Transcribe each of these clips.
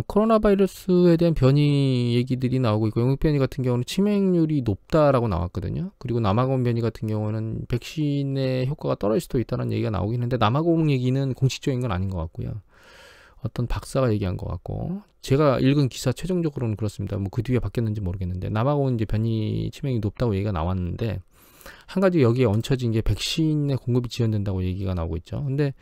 코로나 바이러스에 대한 변이 얘기들이 나오고 있고, 영국 변이 같은 경우는 치명률이 높다라고 나왔거든요. 그리고 남아공 변이 같은 경우는 백신의 효과가 떨어질 수도 있다는 얘기가 나오긴 했는데, 남아공 얘기는 공식적인 건 아닌 것 같고요. 어떤 박사가 얘기한 것 같고, 제가 읽은 기사 최종적으로는 그렇습니다. 뭐 그 뒤에 바뀌었는지 모르겠는데, 남아공은 이제 변이 치명이 높다고 얘기가 나왔는데, 한 가지 여기에 얹혀진 게 백신의 공급이 지연된다고 얘기가 나오고 있죠. 근데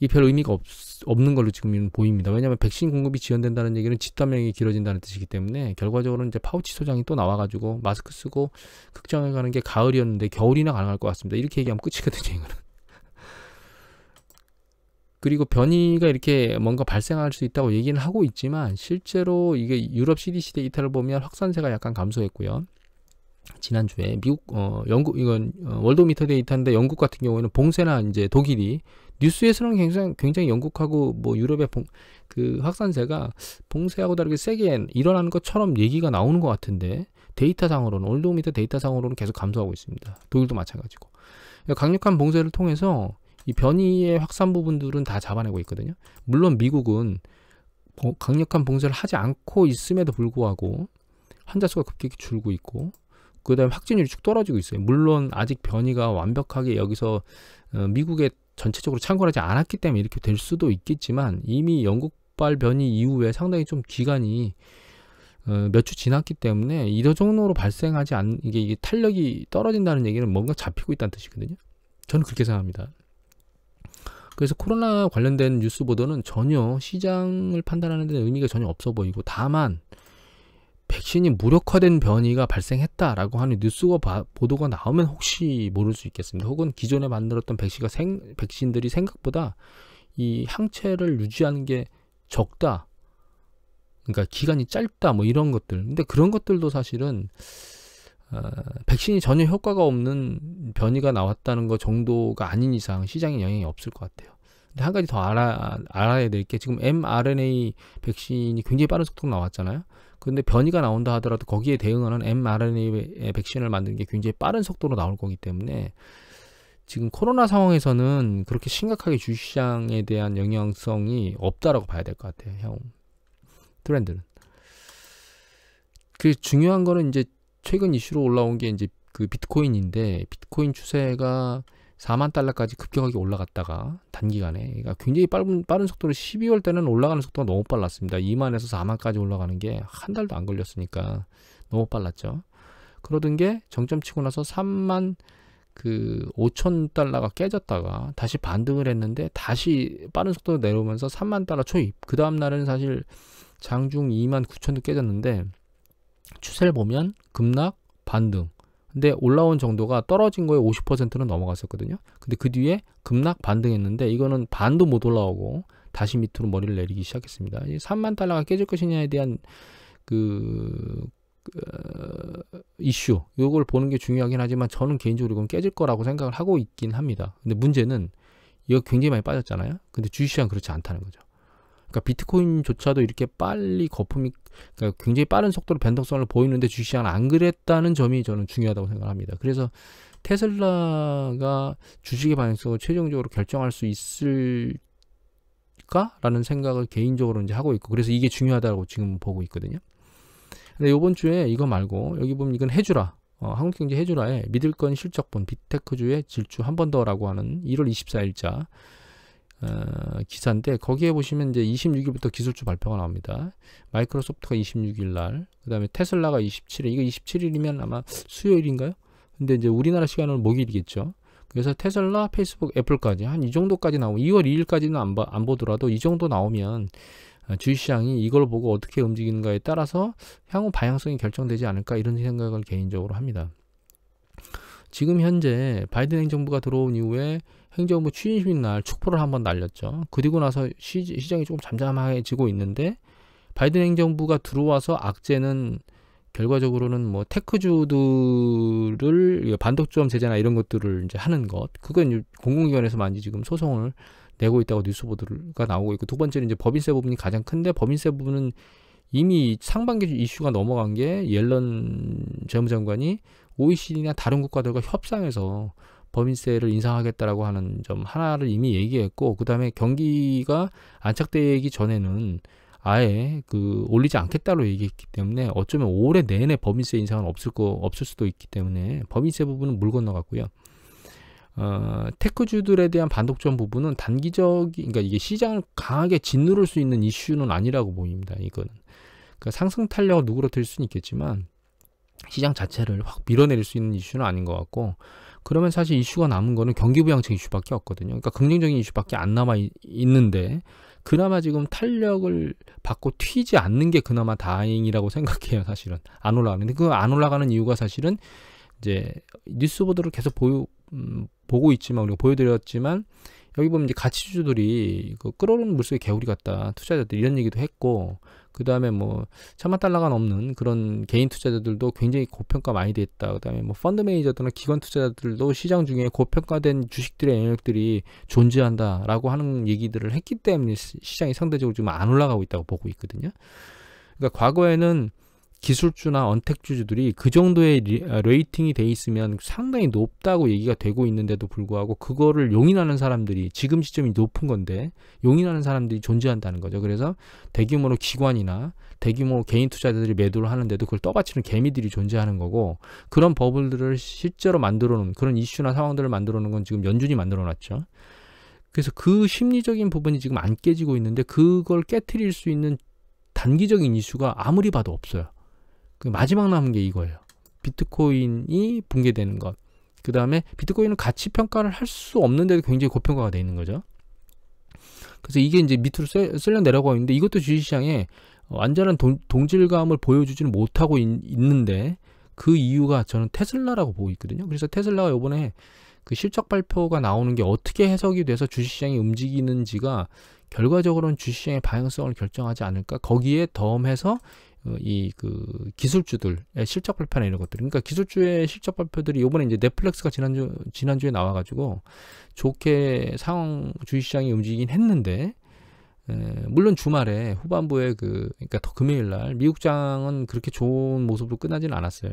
이 별 의미가 없는 걸로 지금 보입니다. 왜냐하면 백신 공급이 지연된다는 얘기는 집단면역이 길어진다는 뜻이기 때문에, 결과적으로는 이제 파우치 소장이 또 나와가지고 마스크 쓰고 극장에 가는 게 가을이었는데 겨울이나 가능할 것 같습니다. 이렇게 얘기하면 끝이거든요, 이거는. 그리고 변이가 이렇게 뭔가 발생할 수 있다고 얘기는 하고 있지만, 실제로 이게 유럽 CDC 데이터를 보면 확산세가 약간 감소했고요. 지난주에 미국, 영국, 이건 월도미터 데이터인데, 영국 같은 경우에는 봉쇄나 이제 독일이, 뉴스에서는 굉장히 영국하고 뭐 유럽의 그 확산세가 봉쇄하고 다르게 세게 일어나는 것처럼 얘기가 나오는 것 같은데, 데이터상으로는, 월도미터 데이터상으로는 계속 감소하고 있습니다. 독일도 마찬가지고. 강력한 봉쇄를 통해서 이 변이의 확산 부분들은 다 잡아내고 있거든요. 물론 미국은 강력한 봉쇄를 하지 않고 있음에도 불구하고 환자 수가 급격히 줄고 있고, 그 다음에 확진율이 쭉 떨어지고 있어요. 물론 아직 변이가 완벽하게 여기서 미국에 전체적으로 창궐하지 않았기 때문에 이렇게 될 수도 있겠지만, 이미 영국발 변이 이후에 상당히 좀 기간이 몇 주 지났기 때문에 이런 정도로 발생하지 않는, 이게 탄력이 떨어진다는 얘기는 뭔가 잡히고 있다는 뜻이거든요. 저는 그렇게 생각합니다. 그래서 코로나 관련된 뉴스 보도는 전혀 시장을 판단하는 데 의미가 전혀 없어 보이고, 다만 백신이 무력화된 변이가 발생했다라고 하는 뉴스가 보도가 나오면 혹시 모를 수 있겠습니다. 혹은 기존에 만들었던 백신들이 생각보다 이 항체를 유지하는 게 적다, 그러니까 기간이 짧다, 뭐 이런 것들. 근데 그런 것들도 사실은 백신이 전혀 효과가 없는 변이가 나왔다는 것 정도가 아닌 이상 시장에 영향이 없을 것 같아요. 근데 한 가지 더 알아야 될 게, 지금 mRNA 백신이 굉장히 빠른 속도로 나왔잖아요. 근데 변이가 나온다 하더라도 거기에 대응하는 mRNA 백신을 만드는 게 굉장히 빠른 속도로 나올 거기 때문에, 지금 코로나 상황에서는 그렇게 심각하게 주식시장에 대한 영향성이 없다라고 봐야 될 것 같아요. 향후 트렌드는. 그 중요한 거는 이제 최근 이슈로 올라온 게 이제 그 비트코인인데, 비트코인 추세가 4만 달러까지 급격하게 올라갔다가 단기간에, 그러니까 굉장히 빠른 속도로 12월 때는 올라가는 속도가 너무 빨랐습니다. 2만에서 4만까지 올라가는 게 한 달도 안 걸렸으니까 너무 빨랐죠. 그러던 게 정점 치고 나서 3만 5천 달러가 깨졌다가 다시 반등을 했는데, 다시 빠른 속도로 내려오면서 3만 달러 초입. 그 다음 날은 사실 장중 2만 9천도 깨졌는데, 추세를 보면 급락, 반등. 근데 올라온 정도가 떨어진 거에 50%는 넘어갔었거든요. 근데 그 뒤에 급락, 반등했는데, 이거는 반도 못 올라오고 다시 밑으로 머리를 내리기 시작했습니다. 3만 달러가 깨질 것이냐에 대한 이슈, 이걸 보는 게 중요하긴 하지만, 저는 개인적으로 이건 깨질 거라고 생각을 하고 있긴 합니다. 근데 문제는 이거 굉장히 많이 빠졌잖아요. 근데 주식시장은 그렇지 않다는 거죠. 그러니까 비트코인조차도 이렇게 빨리 거품이, 그러니까 굉장히 빠른 속도로 변동성을 보이는데 주식시장은 안 그랬다는 점이 저는 중요하다고 생각합니다. 그래서 테슬라가 주식의 방향성을 최종적으로 결정할 수 있을까라는 생각을 개인적으로 이제 하고 있고, 그래서 이게 중요하다고 지금 보고 있거든요. 근데 이번 주에 이거 말고, 여기 보면 이건 해주라, 한국경제 해주라에 믿을 건 실적본 빅테크주의 질주 한 번 더라고 하는 1월 24일자 기사인데, 거기에 보시면 이제 26일부터 기술주 발표가 나옵니다. 마이크로소프트가 26일 날, 그 다음에 테슬라가 27일, 이거 27일이면 아마 수요일인가요? 근데 이제 우리나라 시간으로 목요일이겠죠. 그래서 테슬라, 페이스북, 애플까지 한 이 정도까지 나오고, 2월 2일까지는 안 보더라도 이 정도 나오면 주식시장이 이걸 보고 어떻게 움직이는가에 따라서 향후 방향성이 결정되지 않을까, 이런 생각을 개인적으로 합니다. 지금 현재 바이든 행정부가 들어온 이후에 행정부 취임식 날 축포를 한번 날렸죠. 그리고 나서 시장이 조금 잠잠해지고 있는데, 바이든 행정부가 들어와서 악재는 결과적으로는 뭐 테크주들을 반독점 제재나 이런 것들을 이제 하는 것, 그건 공공기관에서 많이 지금 소송을 내고 있다고 뉴스 보도가 나오고 있고, 두 번째는 이제 법인세 부분이 가장 큰데, 법인세 부분은 이미 상반기 이슈가 넘어간 게, 옐런 재무장관이 OECD나 다른 국가들과 협상해서 법인세를 인상하겠다라고 하는 점 하나를 이미 얘기했고, 그 다음에 경기가 안착되기 전에는 아예 올리지 않겠다로 얘기했기 때문에 어쩌면 올해 내내 법인세 인상은 없을 수도 있기 때문에 법인세 부분은 물 건너갔고요. 테크주들에 대한 반독점 부분은 그러니까 이게 시장을 강하게 짓누를 수 있는 이슈는 아니라고 보입니다. 이거는. 그러니까 상승 탄력을 누그러뜨릴 수는 있겠지만 시장 자체를 확 밀어내릴 수 있는 이슈는 아닌 것 같고, 그러면 사실 이슈가 남은 거는 경기부양책 이슈밖에 없거든요. 그러니까 긍정적인 이슈밖에 안 남아 있는데, 그나마 지금 탄력을 받고 튀지 않는 게 그나마 다행이라고 생각해요. 사실은 안 올라가는데, 그 안 올라가는 이유가 사실은 이제 뉴스 보도를 계속 보고 있지만, 우리가 보여드렸지만, 여기 보면 이제 가치주들이 끌어오르는 물속에 개구리 같다, 투자자들 이런 얘기도 했고, 그 다음에 뭐 1000만 달러가 넘는 그런 개인 투자자들도 굉장히 고평가 많이 됐다. 그 다음에 뭐 펀드 매니저들이나 기관 투자자들도 시장 중에 고평가된 주식들의 영역들이 존재한다라고 하는 얘기들을 했기 때문에 시장이 상대적으로 지금 안 올라가고 있다고 보고 있거든요. 그러니까 과거에는 기술주나 언택주주들이 그 정도의 레이팅이 돼 있으면 상당히 높다고 얘기가 되고 있는데도 불구하고, 그거를 용인하는 사람들이, 지금 시점이 높은 건데 용인하는 사람들이 존재한다는 거죠. 그래서 대규모로 기관이나 대규모 개인 투자자들이 매도를 하는데도 그걸 떠받치는 개미들이 존재하는 거고, 그런 버블들을 실제로 만들어 놓은, 그런 이슈나 상황들을 만들어 놓은 건 지금 연준이 만들어 놨죠. 그래서 그 심리적인 부분이 지금 안 깨지고 있는데, 그걸 깨트릴 수 있는 단기적인 이슈가 아무리 봐도 없어요. 그 마지막 남은 게 이거예요. 비트코인이 붕괴되는 것. 그 다음에 비트코인은 가치 평가를 할 수 없는데도 굉장히 고평가가 되어 있는 거죠. 그래서 이게 이제 밑으로 쓸려 내려가고 있는데, 이것도 주식시장에 완전한 동질감을 보여주지는 못하고 있는데, 그 이유가 저는 테슬라라고 보고 있거든요. 그래서 테슬라가 이번에 그 실적 발표가 나오는 게 어떻게 해석이 돼서 주식시장이 움직이는지가 결과적으로는 주식시장의 방향성을 결정하지 않을까. 거기에 덤해서 기술주들의 실적 발표나 이런 것들, 그러니까 기술주의 실적 발표들이 요번에 이제 넷플릭스가 지난주에 나와가지고 좋게 주식시장이 움직이긴 했는데, 물론 주말에 후반부에 그러니까 금요일날 미국장은 그렇게 좋은 모습으로 끝나지는 않았어요.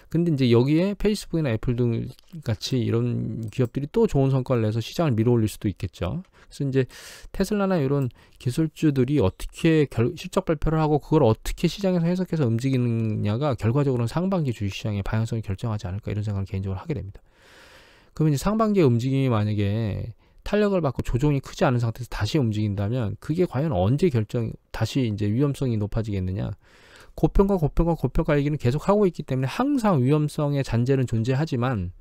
근데 이제 여기에 페이스북이나 애플 등 같이 이런 기업들이 또 좋은 성과를 내서 시장을 밀어올릴 수도 있겠죠. 그래서 이제 테슬라나 이런 기술주들이 어떻게 실적 발표를 하고 그걸 어떻게 시장에서 해석해서 움직이느냐가 결과적으로는 상반기 주식시장의 방향성을 결정하지 않을까, 이런 생각을 개인적으로 하게 됩니다. 그러면 이제 상반기의 움직임이 만약에 탄력을 받고 조정이 크지 않은 상태에서 다시 움직인다면, 그게 과연 언제 다시 이제 위험성이 높아지겠느냐. 고평가 얘기는 계속 하고 있기 때문에 항상 위험성의 잔재는 존재하지만,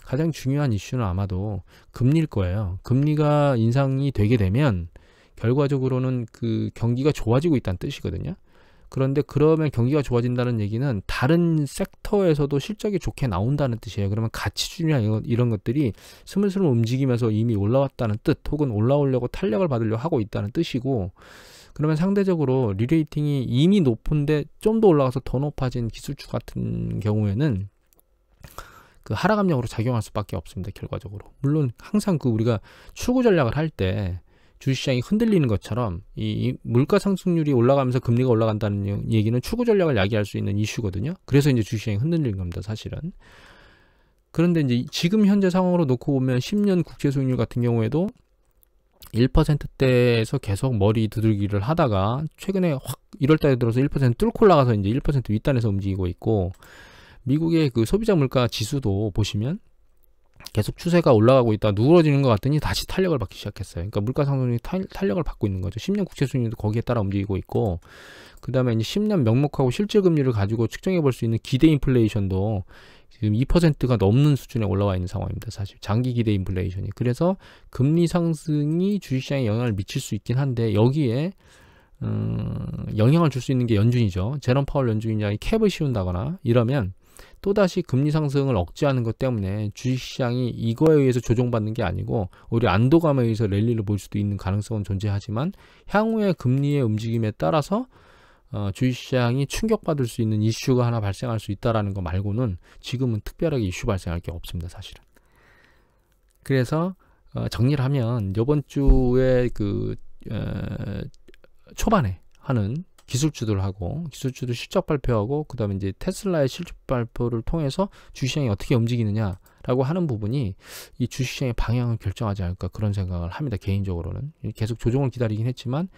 가장 중요한 이슈는 아마도 금리일 거예요. 금리가 인상이 되게 되면 결과적으로는 그 경기가 좋아지고 있다는 뜻이거든요. 그런데 그러면 경기가 좋아진다는 얘기는 다른 섹터에서도 실적이 좋게 나온다는 뜻이에요. 그러면 가치주나 이런 것들이 스물스물 움직이면서 이미 올라왔다는 뜻, 혹은 올라오려고 탄력을 받으려고 하고 있다는 뜻이고, 그러면 상대적으로 리레이팅이 이미 높은데 좀 더 올라가서 더 높아진 기술주 같은 경우에는 그 하락 압력으로 작용할 수밖에 없습니다. 결과적으로. 물론 항상 우리가 추구 전략을 할 때 주식시장이 흔들리는 것처럼 이 물가 상승률이 올라가면서 금리가 올라간다는 얘기는 추구 전략을 야기할 수 있는 이슈거든요. 그래서 이제 주식시장이 흔들리는 겁니다, 사실은. 그런데 이제 지금 현재 상황으로 놓고 보면 10년 국채 수익률 같은 경우에도 1%대에서 계속 머리 두들기를 하다가 최근에 확 1월달에 들어서 1% 뚫고 올라가서 이제 1% 윗단에서 움직이고 있고, 미국의 그 소비자 물가 지수도 보시면 계속 추세가 올라가고 있다 누그러지는 것 같더니 다시 탄력을 받기 시작했어요. 그러니까 물가 상승이 탄력을 받고 있는 거죠. 10년 국채 수익률도 거기에 따라 움직이고 있고, 그 다음에 이제 10년 명목하고 실질 금리를 가지고 측정해 볼 수 있는 기대 인플레이션도 지금 2%가 넘는 수준에 올라와 있는 상황입니다. 사실 장기 기대 인플레이션이. 그래서 금리 상승이 주식시장에 영향을 미칠 수 있긴 한데, 여기에 영향을 줄 수 있는 게 연준이죠. 제롬 파월 연준이 캡을 씌운다거나 이러면 또다시 금리 상승을 억제하는 것 때문에 주식시장이 이거에 의해서 조정받는 게 아니고 오히려 안도감에 의해서 랠리를 볼 수도 있는 가능성은 존재하지만, 향후의 금리의 움직임에 따라서 주식시장이 충격받을 수 있는 이슈가 하나 발생할 수 있다라는 거 말고는 지금은 특별하게 이슈 발생할 게 없습니다, 사실은. 그래서 정리를 하면 이번 주에 초반에 하는 기술주들 실적 발표하고 그다음에 이제 테슬라의 실적 발표를 통해서 주식시장이 어떻게 움직이느냐라고 하는 부분이 이 주식시장의 방향을 결정하지 않을까 그런 생각을 합니다. 개인적으로는 계속 조정을 기다리긴 했지만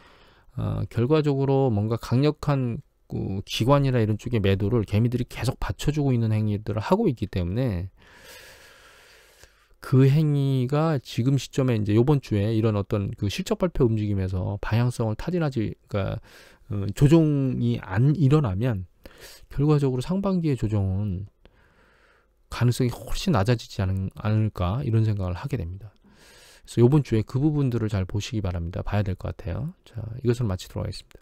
결과적으로 뭔가 강력한 기관이나 이런 쪽의 매도를 개미들이 계속 받쳐주고 있는 행위들을 하고 있기 때문에 그 행위가 지금 시점에 이제 요번 주에 이런 어떤 그 실적 발표 움직임에서 방향성을 타진하지, 그러니까 조정이 안 일어나면 결과적으로 상반기의 조정은 가능성이 훨씬 낮아지지 않을까 이런 생각을 하게 됩니다. 그래서 요번 주에 그 부분들을 잘 보시기 바랍니다. 봐야 될 것 같아요. 자, 이것을 마치도록 하겠습니다.